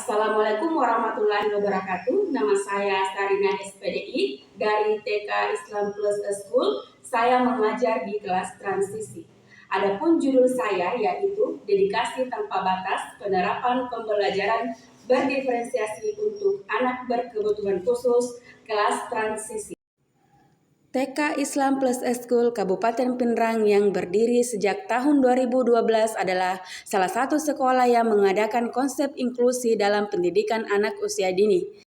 Assalamualaikum warahmatullahi wabarakatuh. Nama saya Sarina SPDI dari TK Islam Plus School. Saya mengajar di kelas transisi. Adapun judul saya yaitu Dedikasi Tanpa Batas Penerapan Pembelajaran Berdiferensiasi untuk Anak Berkebutuhan Khusus kelas transisi. TK Islam Plus School Kabupaten Pinrang yang berdiri sejak tahun 2012 adalah salah satu sekolah yang mengadakan konsep inklusi dalam pendidikan anak usia dini.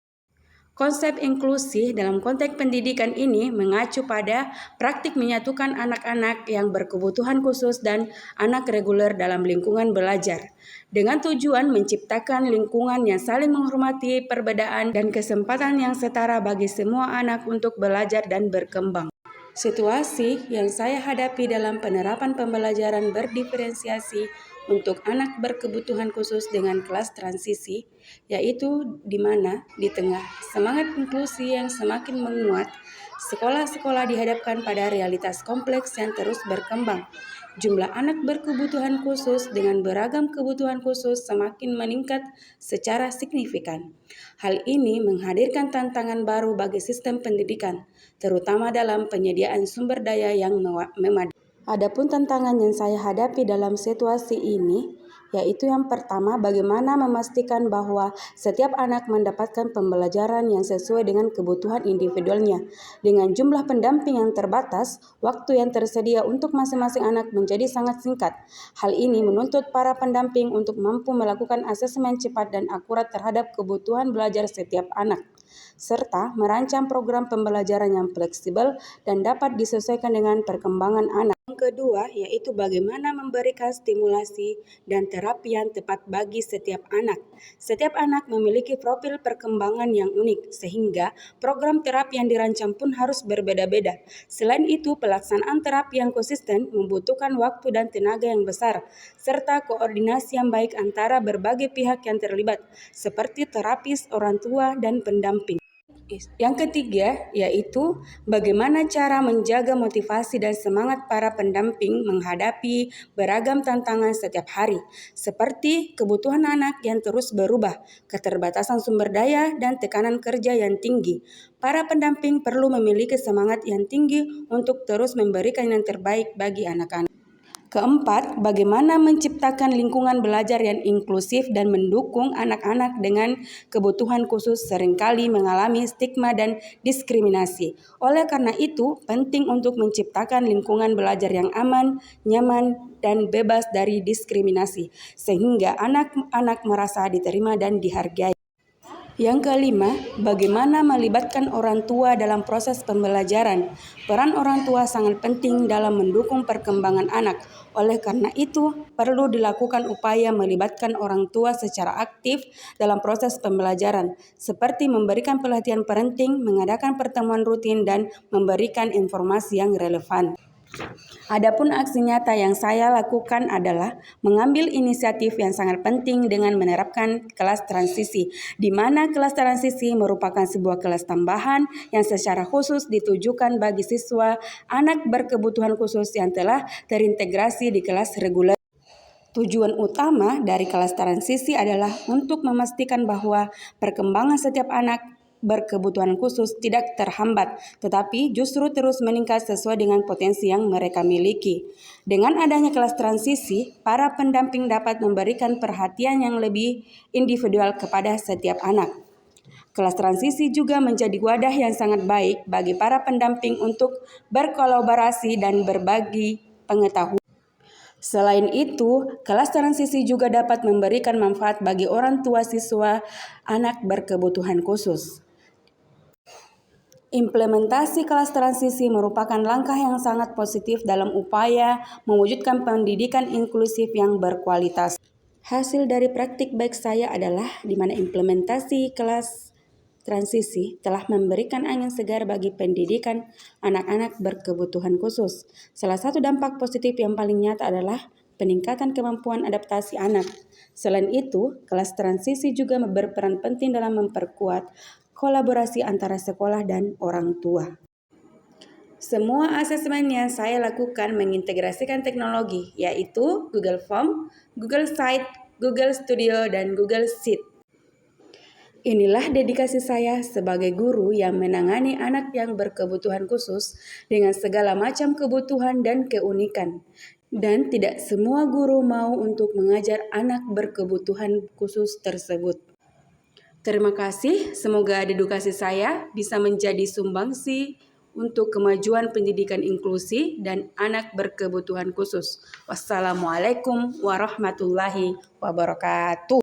Konsep inklusi dalam konteks pendidikan ini mengacu pada praktik menyatukan anak-anak yang berkebutuhan khusus dan anak reguler dalam lingkungan belajar, dengan tujuan menciptakan lingkungan yang saling menghormati perbedaan dan kesempatan yang setara bagi semua anak untuk belajar dan berkembang. Situasi yang saya hadapi dalam penerapan pembelajaran berdiferensiasi untuk anak berkebutuhan khusus dengan kelas transisi, yaitu di mana di tengah semangat inklusi yang semakin menguat, sekolah-sekolah dihadapkan pada realitas kompleks yang terus berkembang. Jumlah anak berkebutuhan khusus dengan beragam kebutuhan khusus semakin meningkat secara signifikan. Hal ini menghadirkan tantangan baru bagi sistem pendidikan, terutama dalam penyediaan sumber daya yang memadai. Adapun tantangan yang saya hadapi dalam situasi ini, yaitu yang pertama, bagaimana memastikan bahwa setiap anak mendapatkan pembelajaran yang sesuai dengan kebutuhan individualnya. Dengan jumlah pendamping yang terbatas, waktu yang tersedia untuk masing-masing anak menjadi sangat singkat. Hal ini menuntut para pendamping untuk mampu melakukan asesmen cepat dan akurat terhadap kebutuhan belajar setiap anak, serta merancang program pembelajaran yang fleksibel dan dapat disesuaikan dengan perkembangan anak. Yang kedua, yaitu bagaimana memberikan stimulasi dan terapi yang tepat bagi setiap anak. Setiap anak memiliki profil perkembangan yang unik, sehingga program terapi yang dirancang pun harus berbeda-beda. Selain itu, pelaksanaan terapi yang konsisten membutuhkan waktu dan tenaga yang besar, serta koordinasi yang baik antara berbagai pihak yang terlibat, seperti terapis, orang tua, dan pendamping. Yang ketiga, yaitu bagaimana cara menjaga motivasi dan semangat para pendamping menghadapi beragam tantangan setiap hari, seperti kebutuhan anak yang terus berubah, keterbatasan sumber daya, dan tekanan kerja yang tinggi. Para pendamping perlu memiliki semangat yang tinggi untuk terus memberikan yang terbaik bagi anak-anak. Keempat, bagaimana menciptakan lingkungan belajar yang inklusif dan mendukung anak-anak dengan kebutuhan khusus seringkali mengalami stigma dan diskriminasi. Oleh karena itu, penting untuk menciptakan lingkungan belajar yang aman, nyaman, dan bebas dari diskriminasi, sehingga anak-anak merasa diterima dan dihargai. Yang kelima, bagaimana melibatkan orang tua dalam proses pembelajaran. Peran orang tua sangat penting dalam mendukung perkembangan anak. Oleh karena itu, perlu dilakukan upaya melibatkan orang tua secara aktif dalam proses pembelajaran, seperti memberikan pelatihan parenting, mengadakan pertemuan rutin, dan memberikan informasi yang relevan. Adapun aksi nyata yang saya lakukan adalah mengambil inisiatif yang sangat penting dengan menerapkan kelas transisi, di mana kelas transisi merupakan sebuah kelas tambahan yang secara khusus ditujukan bagi siswa anak berkebutuhan khusus yang telah terintegrasi di kelas reguler. Tujuan utama dari kelas transisi adalah untuk memastikan bahwa perkembangan setiap anak berkebutuhan khusus tidak terhambat, tetapi justru terus meningkat sesuai dengan potensi yang mereka miliki. Dengan adanya kelas transisi, para pendamping dapat memberikan perhatian yang lebih individual kepada setiap anak. Kelas transisi juga menjadi wadah yang sangat baik bagi para pendamping untuk berkolaborasi dan berbagi pengetahuan. Selain itu, kelas transisi juga dapat memberikan manfaat bagi orang tua siswa anak berkebutuhan khusus. Implementasi kelas transisi merupakan langkah yang sangat positif dalam upaya mewujudkan pendidikan inklusif yang berkualitas. Hasil dari praktik baik saya adalah di mana implementasi kelas transisi telah memberikan angin segar bagi pendidikan anak-anak berkebutuhan khusus. Salah satu dampak positif yang paling nyata adalah peningkatan kemampuan adaptasi anak. Selain itu, kelas transisi juga berperan penting dalam memperkuat kolaborasi antara sekolah dan orang tua. Semua asesmen yang saya lakukan mengintegrasikan teknologi, yaitu Google Form, Google Site, Google Studio, dan Google Sheet. Inilah dedikasi saya sebagai guru yang menangani anak yang berkebutuhan khusus dengan segala macam kebutuhan dan keunikan. Dan tidak semua guru mau untuk mengajar anak berkebutuhan khusus tersebut. Terima kasih, semoga dedikasi saya bisa menjadi sumbangsi untuk kemajuan pendidikan inklusi dan anak berkebutuhan khusus. Wassalamualaikum warahmatullahi wabarakatuh.